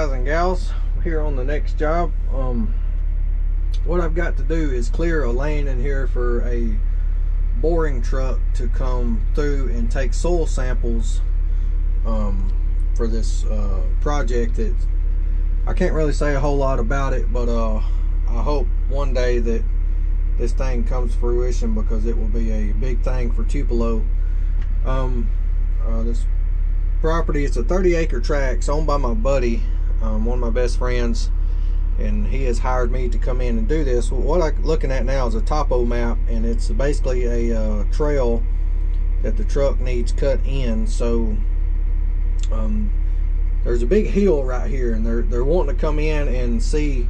guys and gals, here on the next job. What I've got to do is clear a lane in here for a boring truck to come through and take soil samples for this project. That I can't really say a whole lot about it, but I hope one day that this thing comes to fruition, because it will be a big thing for Tupelo. This property, it's a 30-acre tract. It's owned by my buddy, one of my best friends, and he has hired me to come in and do this. What I'm looking at now is a topo map, and it's basically a trail that the truck needs cut in. So there's a big hill right here, and they're wanting to come in and see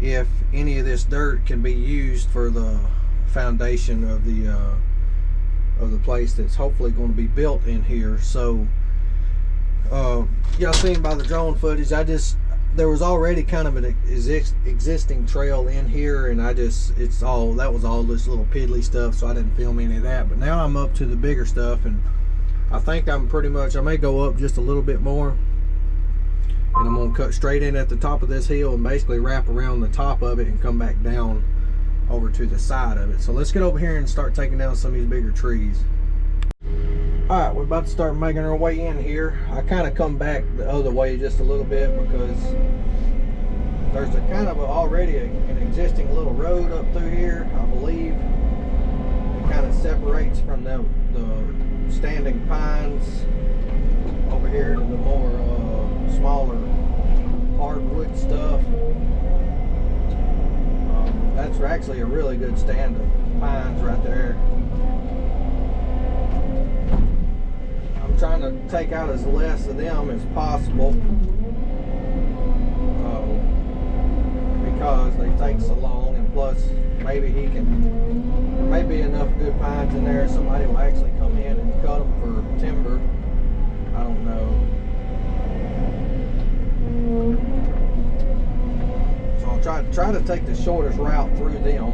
if any of this dirt can be used for the foundation of the place that's hopefully going to be built in here. So y'all seen by the drone footage, there was already kind of an existing trail in here, and that was all this little piddly stuff, so I didn't film any of that. But now I'm up to the bigger stuff, and I think I may go up just a little bit more, and I'm gonna cut straight in at the top of this hill and basically wrap around the top of it and come back down over to the side of it. So let's get over here and start taking down some of these bigger trees. Alright, we're about to start making our way in here. I kind of come back the other way just a little bit, because there's already an existing little road up through here, I believe. It kind of separates from the standing pines over here to the more smaller hardwood stuff. That's actually a really good stand of pines right there. I'm trying to take out as less of them as possible, because they take so long, and plus there may be enough good pines in there somebody will actually come in and cut them for timber. I don't know. So I'll try to take the shortest route through them.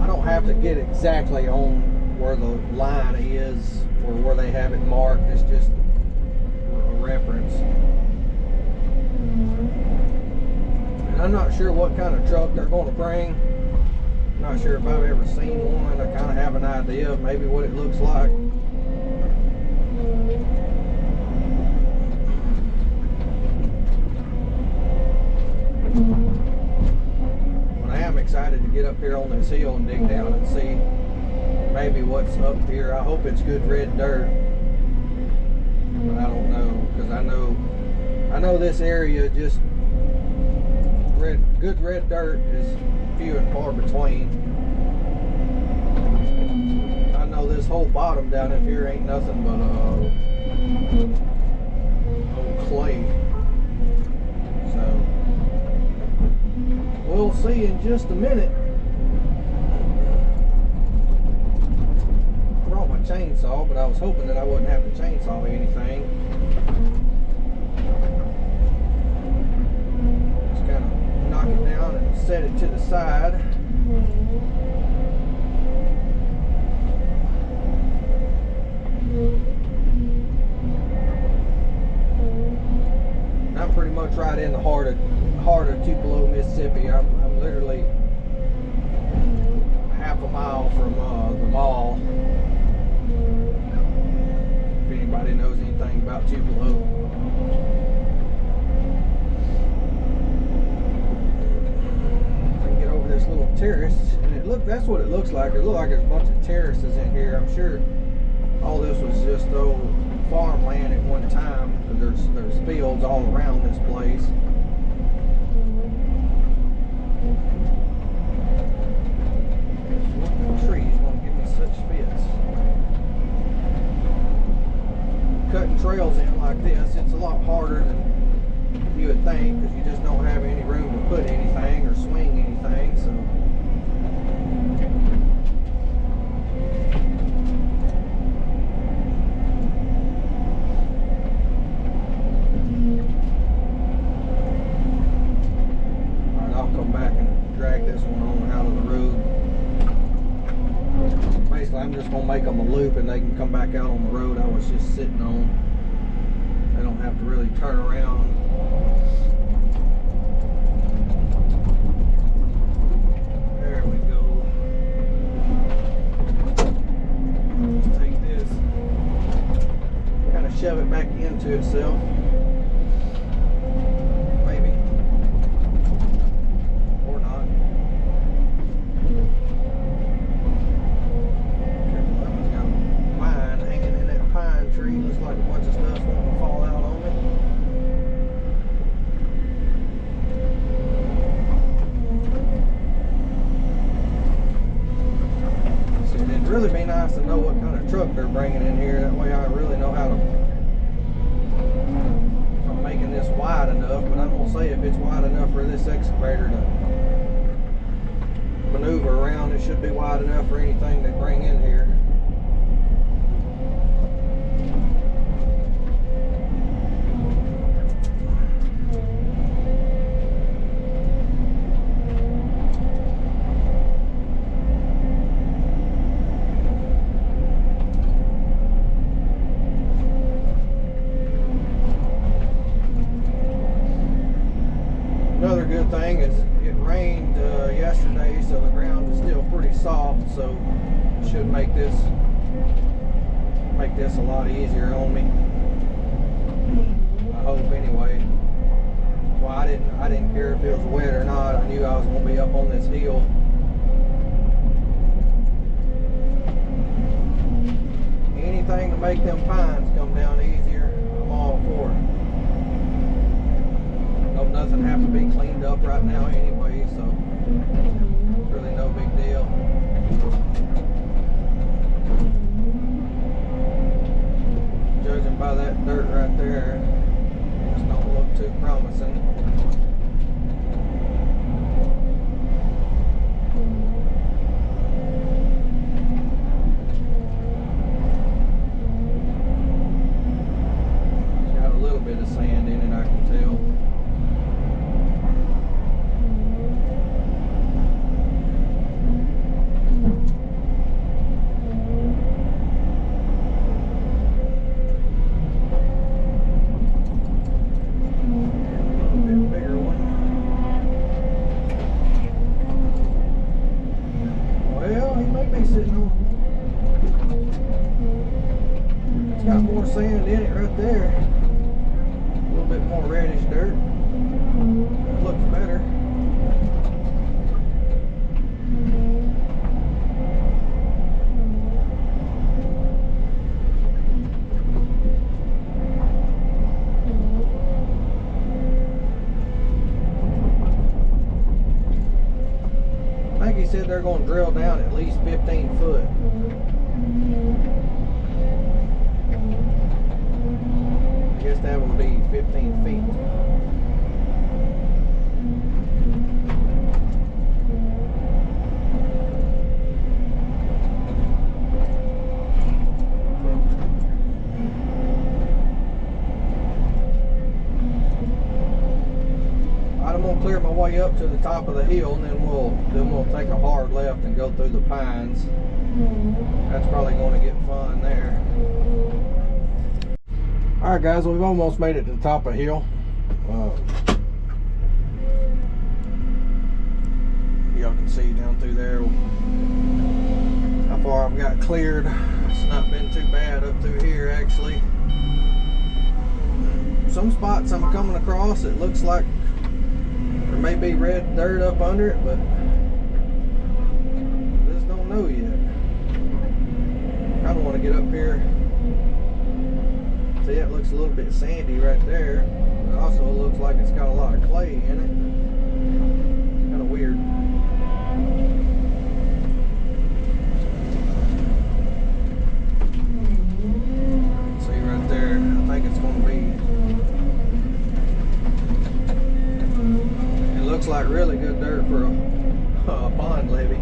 I don't have to get exactly on where the line is or where they have it marked. It's just a reference. And I'm not sure what kind of truck they're going to bring. I'm not sure if I've ever seen one. I kind of have an idea of maybe what it looks like. But I am excited to get up here on this hill and dig down and see maybe what's up here. I hope it's good red dirt, but I don't know, because I know this area, just good red dirt is few and far between. I know this whole bottom down in here ain't nothing but old clay. So we'll see in just a minute. I brought my chainsaw, but I was hoping that I wouldn't have to chainsaw anything. Just kind of knock it down and set it to the side. I'm pretty much right in the heart of Tupelo, Mississippi. I'm literally half a mile from the mall. If anybody knows anything about Tupelo. I can get over this little terrace, and that's what it looks like. It looks like there's a bunch of terraces in here. I'm sure all this was just old farmland at one time. There's fields all around this place. The trees won't give me such fits. Cutting trails in like this, it's a lot harder than you would think, because you just don't have any room to put anything or swing anything. So I'm just gonna make them a loop, and they can come back out on the road I was just sitting on. They don't don't have to really turn around. There we go. Just take this, kind of shove it back into itself. Maybe. Or not. Careful, that one's got a pine hanging in that pine tree. Looks like a bunch of stuff wanting to fall out on me. See, it'd really be nice to know what kind of truck they're bringing in here. That way I really know how to, if I'm making this wide enough, but I'm going to say if it's wide enough for this excavator to maneuver around, it should be wide enough for anything they bring in here. Another good thing is it rained yesterday, so the ground is still pretty soft, so it should make this a lot easier on me. I hope anyway. Well, I didn't care if it was wet or not. I knew I was going to be up on this hill. Anything to make them pines come down easier, I'm all for it. Hope nothing have to be cleaned up right now anyway, so it's really no big deal. Judging by that dirt right there, it just don't look too promising. It's got a little bit of sand in it, I can tell. It's got more sand in it right there. A little bit more reddish dirt. That looks better. I think he said they're going to drill down at least 15 foot. I guess that would be 15 feet. I'm going to clear my way up to the top of the hill, and then we'll take a hard left and go through the pines. That's probably going to get fun there. Alright guys, we've almost made it to the top of the hill. Y'all can see down through there how far I've got cleared. It's not been too bad up through here actually. Some spots I'm coming across, it looks like there may be red dirt up under it, but I just don't know yet. I don't want to get up here. See, it looks a little bit sandy right there. It also looks like it's got a lot of clay in it. It's kind of weird. See right there, I think it's going to be, it looks like really good dirt for a pond levee.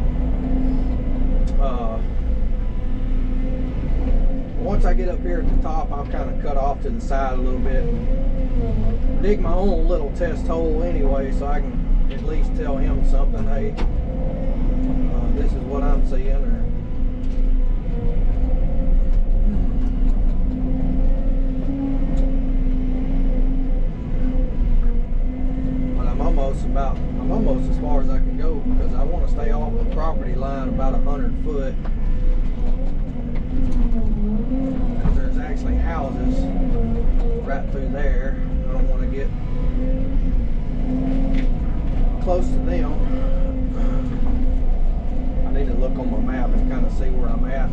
Once I get up here at the top, I'll kind of cut off to the side a little bit. Dig my own little test hole anyway, so I can at least tell him something. Hey, this is what I'm seeing. Or the property line about 100 foot. Because there's actually houses right through there. I don't want to get close to them. I need to look on my map and kind of see where I'm at.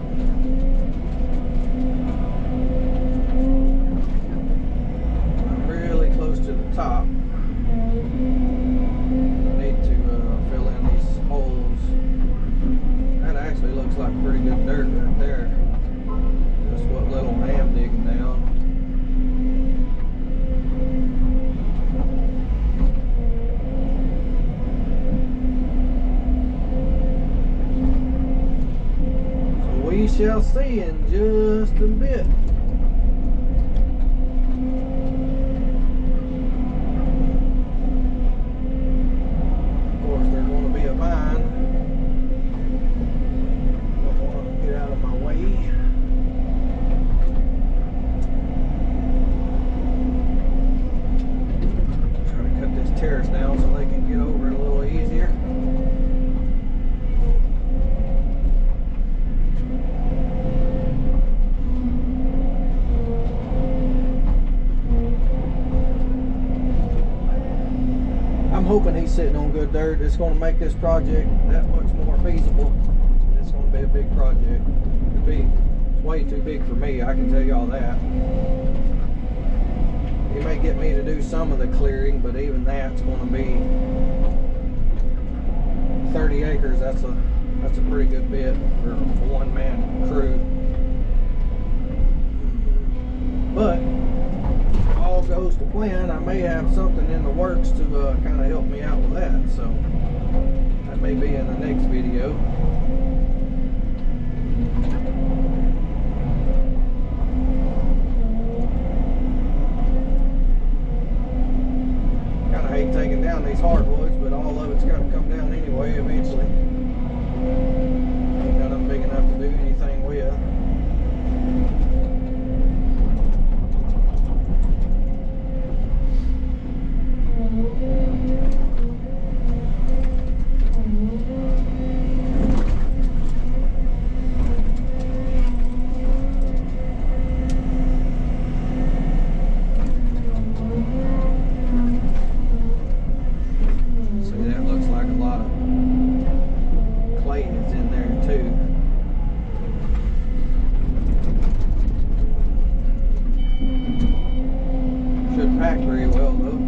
I'm really close to the top. I need to fill in these holes. That actually looks like pretty good dirt right there. Just what little I am digging down. We shall see in just a bit. Of course, there's going to be a vine. Don't want to get out of my way. Try to cut this terrace down so they can get over it a little easier. I'm hoping he's sitting on good dirt. It's going to make this project that much more feasible. It's going to be a big project. It'll be way too big for me, I can tell you all that. He may get me to do some of the clearing, but even that's going to be 30 acres. That's a pretty good bit for a one-man crew. But all goes to plan, I may have something in the works to kind of help me out with that, so that may be in the next video. Kind of hate taking down these hardwoods, but all of it's got to come down anyway eventually. Ain't none of them big enough to do anything with. Very well though.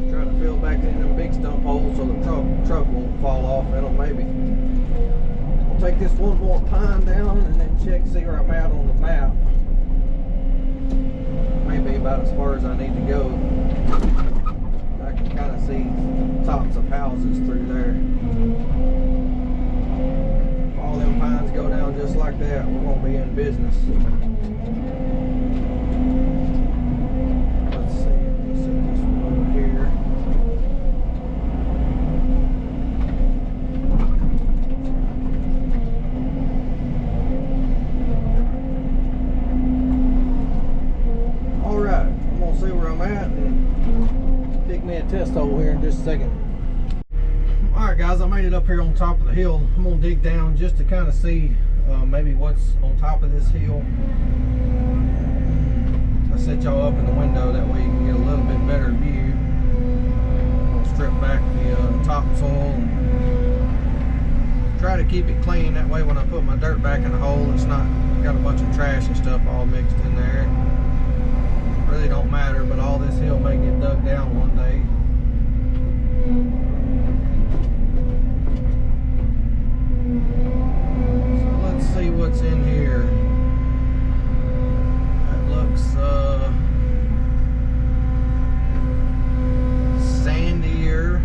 Try to fill back in them big stump holes so the truck won't fall off in them maybe. Take this one more pine down and then check, see where I'm at on the map. Maybe about as far as I need to go. I can kind of see tops of houses through there. If all them pines go down just like that, we're going to be in business. Let's see, let me set this one over here. See where I'm at and dig me a test hole here in just a second. Alright guys, I made it up here on top of the hill. I'm going to dig down just to kind of see maybe what's on top of this hill. I set y'all up in the window, that way you can get a little bit better view. I'm going to strip back the topsoil and try to keep it clean, that way when I put my dirt back in the hole, it's not got a bunch of trash and stuff all mixed in there. Really don't matter, but all this hill may get dug down one day. So let's see what's in here. That looks sandier.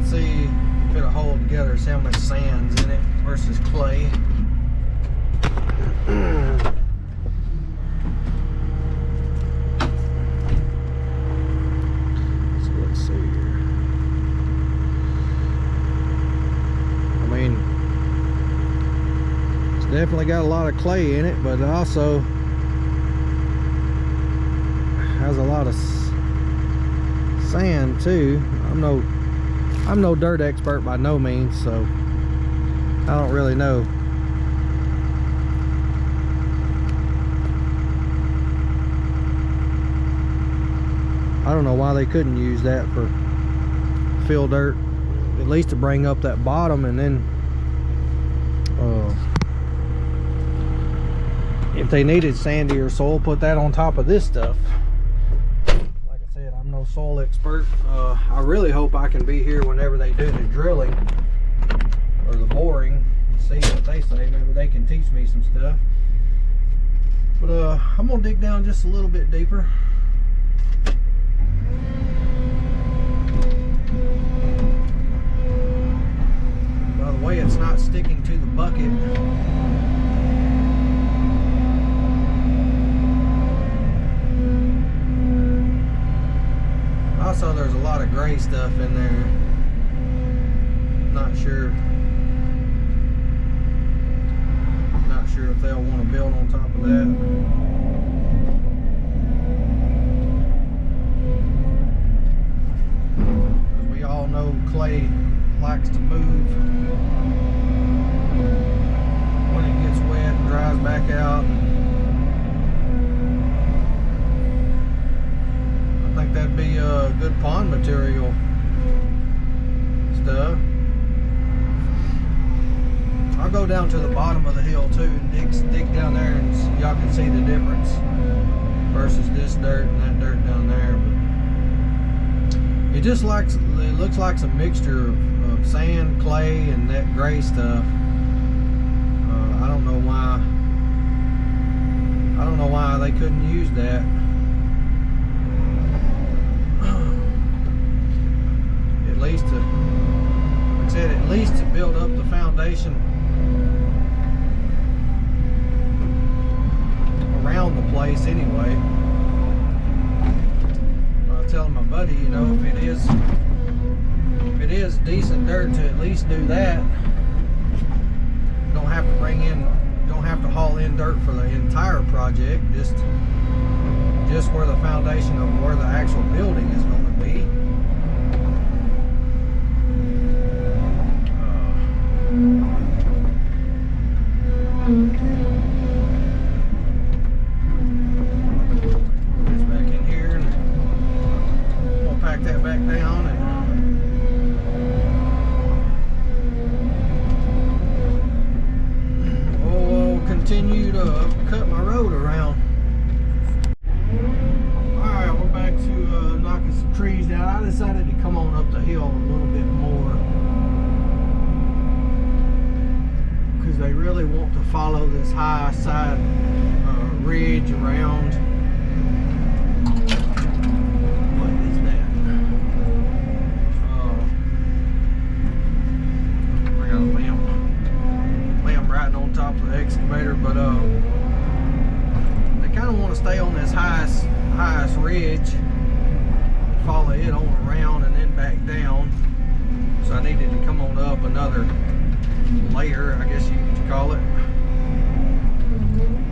and see if it'll hold together, see how much sand's in it versus clay. So let's see here. I mean, it's definitely got a lot of clay in it, but it also has a lot of sand too. I'm no dirt expert by no means, so I don't really know. I don't know why they couldn't use that for fill dirt, at least to bring up that bottom, and then if they needed sandier soil, put that on top of this stuff. Like I said, I'm no soil expert. I really hope I can be here whenever they do the drilling or the boring and see what they say. Maybe they can teach me some stuff. But I'm gonna dig down just a little bit deeper. By the way, it's not sticking to the bucket. Also, there's a lot of gray stuff in there. Not sure if they'll want to build on top of that. As we all know, clay likes to move when it gets wet and dries back out. I think that'd be a good pond material stuff. I'll go down to the bottom of the hill too and dig down there, and y'all can see the difference versus this dirt and that dirt down there. But it looks like some mixture of sand, clay, and that gray stuff. I don't know why they couldn't use that. At least to, like I said, at least to build up the foundation around the place anyway. I was telling my buddy, you know, if it is decent dirt, to at least do that. Don't have to haul in dirt for the entire project, just where the foundation of where the actual building is going to be. This back in here, and we'll pack that back down, and we'll continue to cut my road around. Alright, we're back to knocking some trees down. I decided to come on up the hill a little bit more, because they really want to follow this high side ridge around. What is that? I got a lamb riding on top of the excavator, but they kind of want to stay on this highest ridge, follow it on around and then back down. So I needed to come on up another layer, I guess you could call it.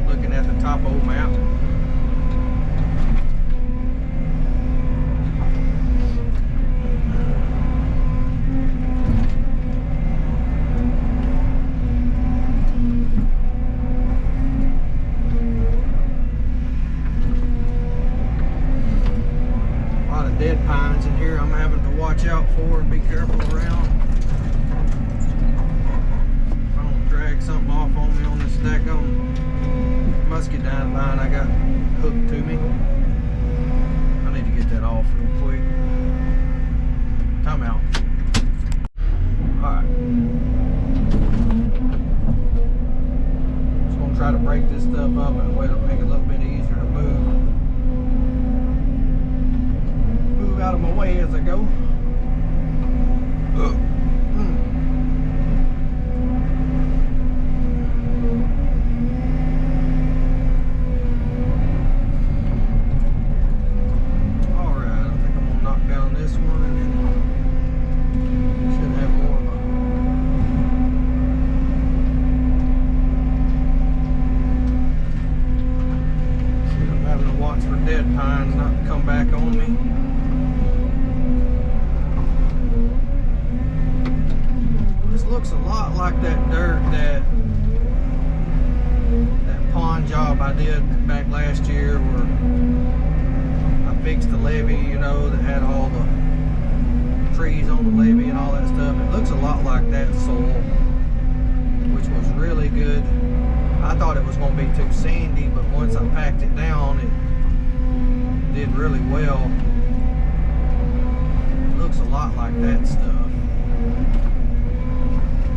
Looking at the topo map. A lot of dead pines in here I'm having to watch out for and be careful around. Drag something off on me on this stack on muscadine vine I got hooked to me. I need to get that off real quick. Time out. Alright. Just gonna try to break this stuff up in a way to make it a little bit easier to move out of my way as I go. like that dirt, that pond job I did back last year where I fixed the levee, you know, that had all the trees on the levee and all that stuff. It looks a lot like that soil, which was really good. I thought it was going to be too sandy, but once I packed it down, it did really well. It looks a lot like that stuff,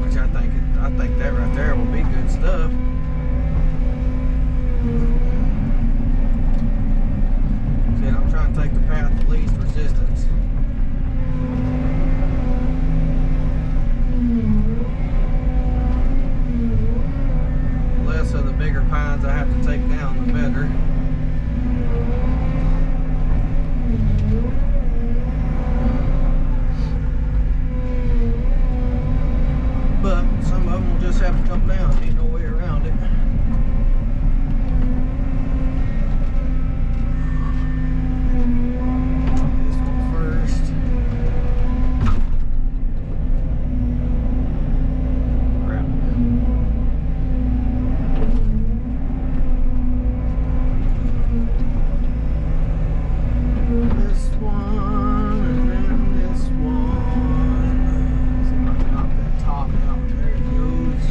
which I think that right there will be good stuff. See, I'm trying to take the path of least resistance. Less of the bigger pines I have to take down, the better. But some of them will just have to come down. Ain't no way around it. This one first. Crap. This one, and then this one. See if I can knock that top out. There it goes.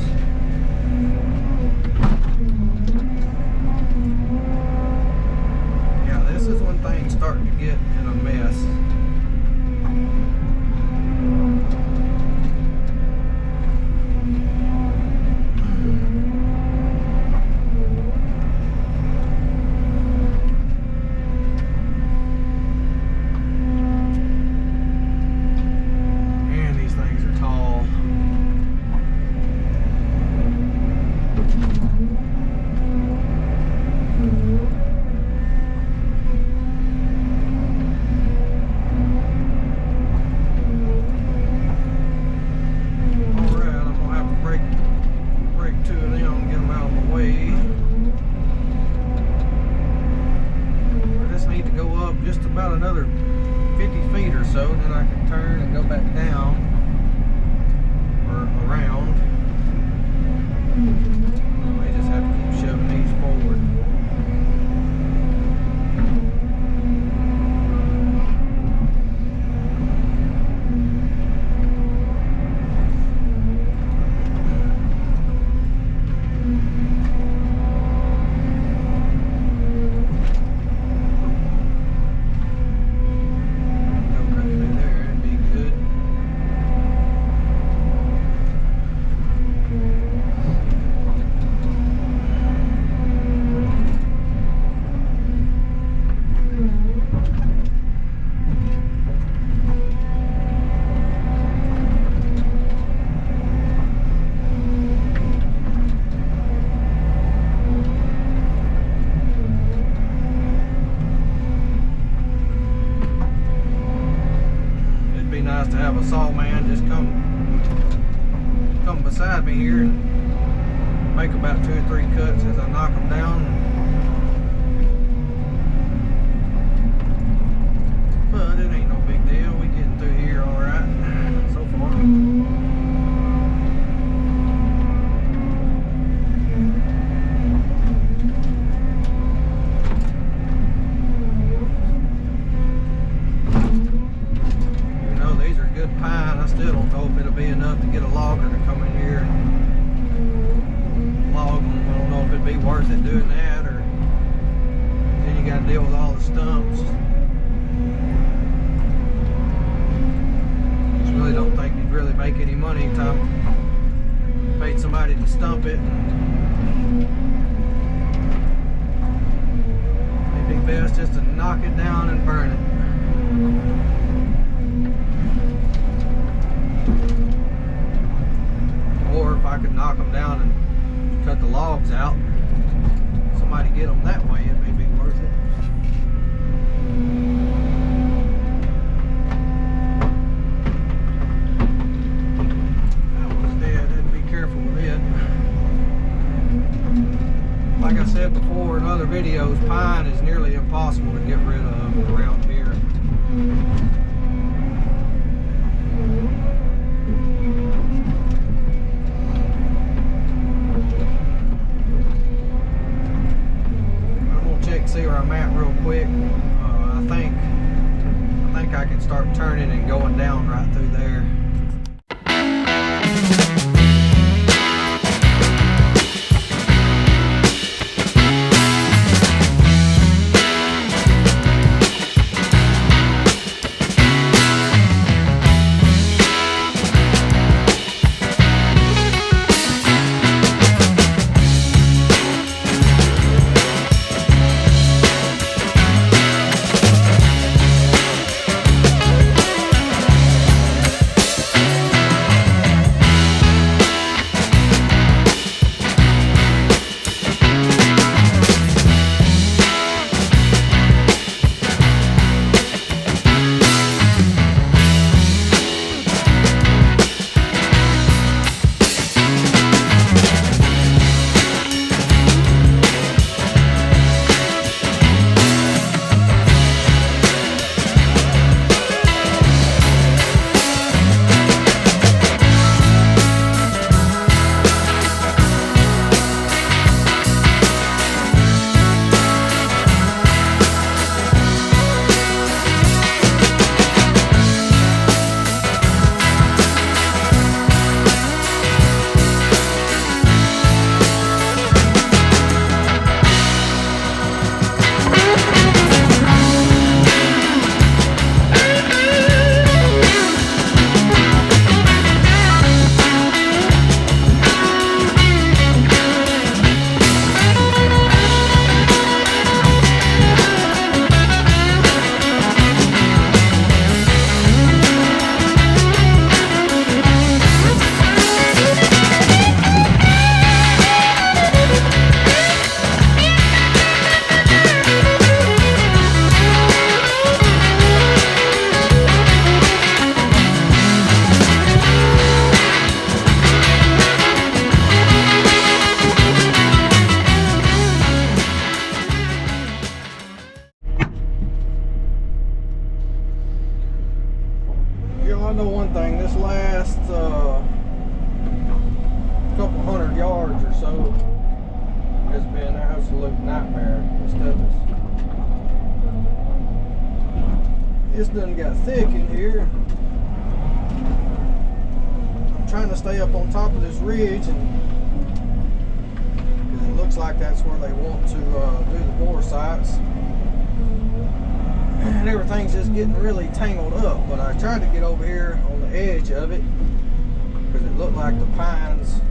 Yeah, this is when things start to get in a mess. Man, these things are tall. Alright, I'm gonna have to break two of them and get them out of the way. I just need to go up just about another 50 feet or so, then I can turn and go back down or around. I just have to keep shoving these forward. Go right through there, that'd be good. It'd be nice to have a saw man just come beside me here and make about 2 or 3 cuts as I knock them down. But it ain't no big deal. We getting through here all right so far. You know, these are good pine. I still don't know if it'll be enough to get a logger to come in here and log them. I don't know if it'd be worth it doing that, or then you got to deal with all the stumps. Just really don't think you'd really make any money anytime you paid somebody to stump it. It'd be best just to knock it down and burn it. Or if I could knock them down and cut the logs out, somebody get them that way, it may be worth it. That one's dead. I'd be careful with it. Like I said before in other videos, pine is nearly impossible to get rid of around here. Well, I know one thing. This last couple hundred yards or so has been an absolute nightmare. This done got thick in here. I'm trying to stay up on top of this ridge, and it looks like that's where they want to do the bore sites. And everything's just getting really tangled up. But I tried to get over here on the edge of it because it looked like the pines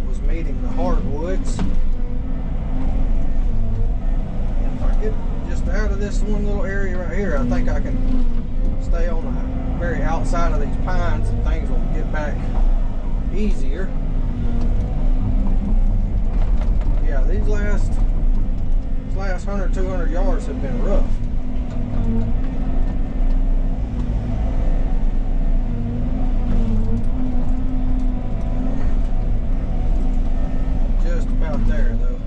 was meeting the hardwoods. And if I get just out of this one little area right here, I think I can stay on the very outside of these pines and things will get back easier. Yeah, these last 100, 200 yards have been rough. Just about there though.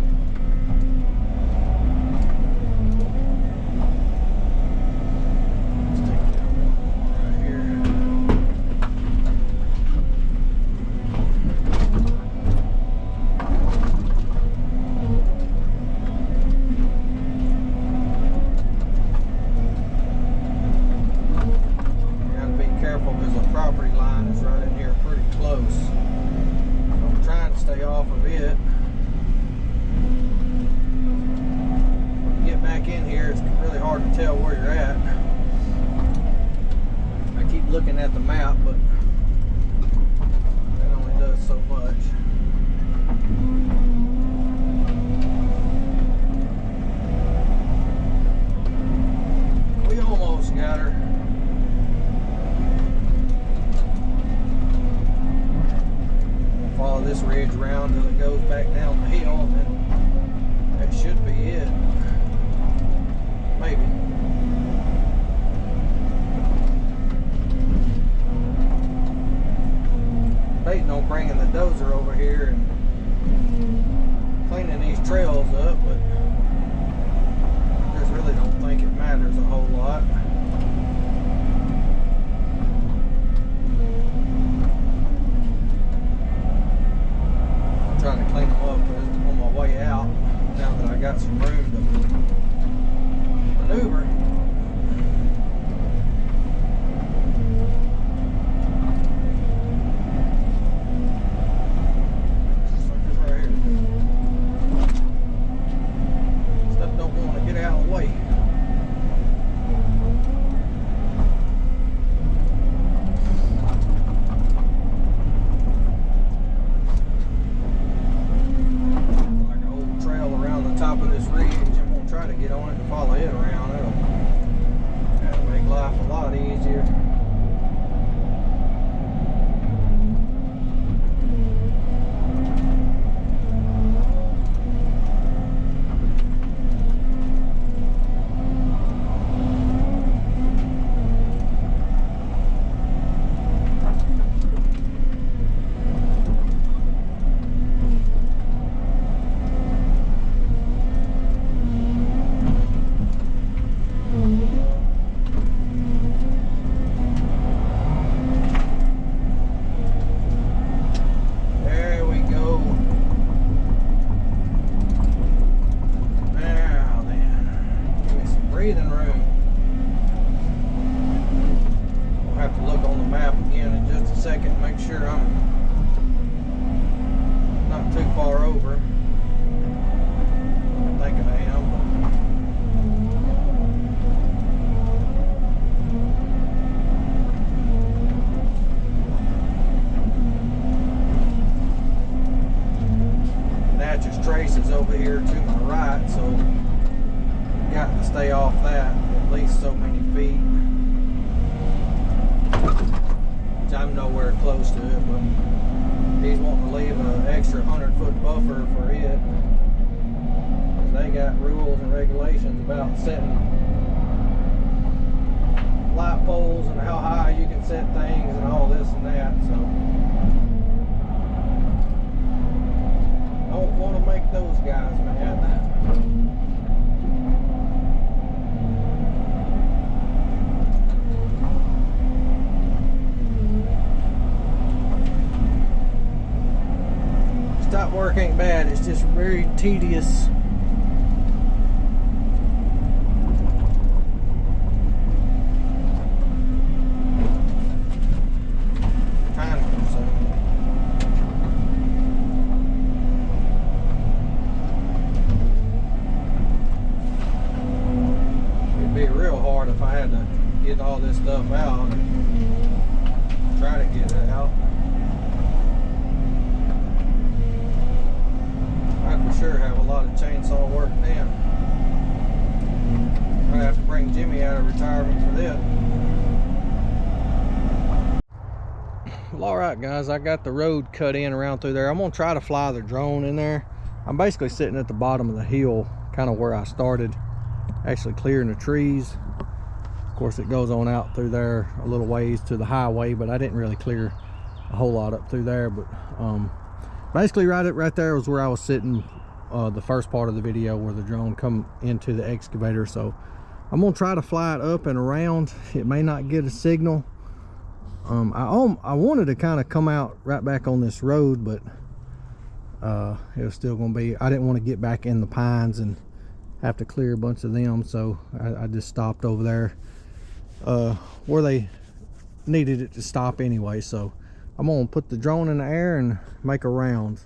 Looking at the map, but that only does so much. We almost got her. We'll follow this ridge around till it goes back down the hill, and that should be it. Maybe. Waiting on bringing the dozer over here and cleaning these trails up, but I just really don't think it matters a whole lot. I'm trying to clean them up on my way out now that I got some room to maneuver. Traces over here to my right, so got to stay off that at least so many feet, which I'm nowhere close to it, but he's wanting to leave an extra 100-foot buffer for it because they got rules and regulations about setting light poles and how high you can set things and all this and that, so don't want to make those guys mad. work ain't bad, it's just very tedious. Kind of consuming. It'd be real hard if I had to get all this stuff out and try to get it out. I for sure have a lot of chainsaw work then. I'm gonna have to bring Jimmy out of retirement for this. Well, alright guys, I got the road cut in around through there. I'm gonna try to fly the drone in there. I'm basically sitting at the bottom of the hill, kind of where I started, actually clearing the trees. Of course it goes on out through there a little ways to the highway, but I didn't really clear a whole lot up through there. But basically right there was where I was sitting the first part of the video, where the drone come into the excavator. So I'm gonna try to fly it up and around. It may not get a signal. I wanted to kind of come out right back on this road, but it was still gonna be, I didn't want to get back in the pines and have to clear a bunch of them, so I just stopped over there where they needed it to stop anyway. So I'm gonna put the drone in the air and make a round.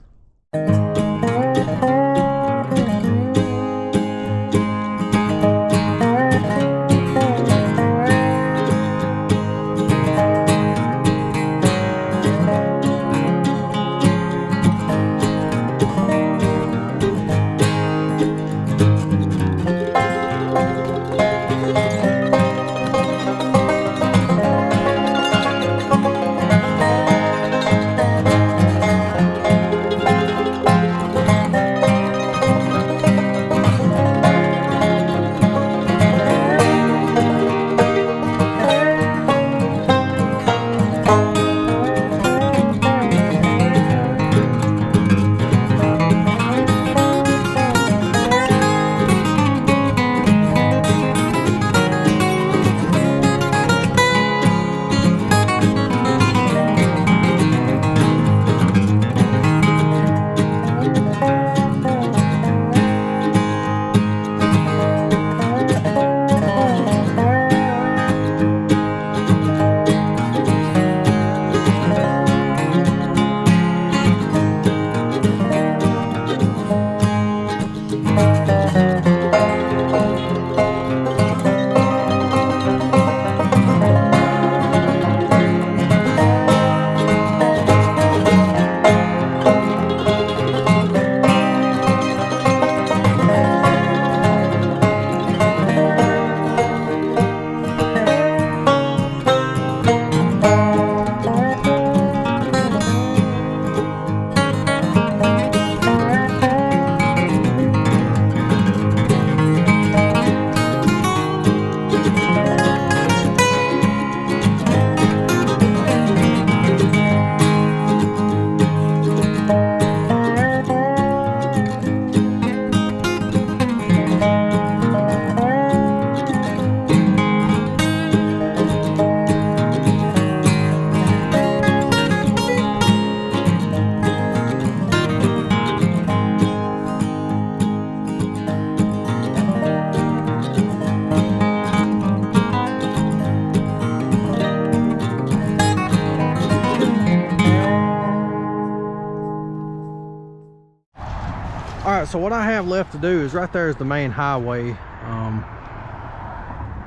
Alright, so what I have left to do is, right there is the main highway.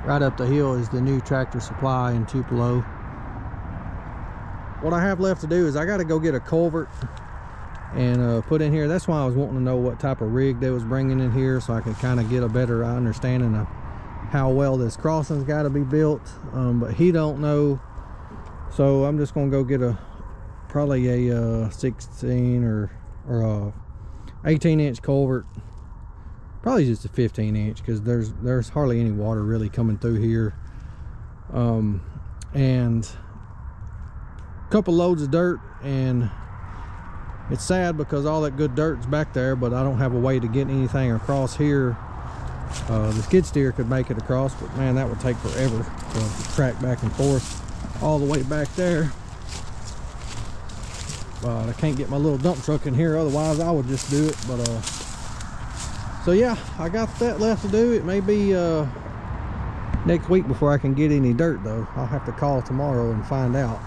Right up the hill is the new Tractor Supply in Tupelo. What I have left to do is I got to go get a culvert and put in here. That's why I was wanting to know what type of rig they was bringing in here, so I could kind of get a better understanding of how well this crossing's got to be built. But he don't know, so I'm just gonna go get probably a 16 or a 18-inch culvert, probably just a 15-inch, because there's hardly any water really coming through here, and a couple loads of dirt. And it's sad because all that good dirt's back there, but I don't have a way to get anything across here. The skid steer could make it across, but man, that would take forever to track back and forth all the way back there. I can't get my little dump truck in here, otherwise I would just do it. But so yeah, I got that left to do. It may be next week before I can get any dirt though. I'll have to call tomorrow and find out.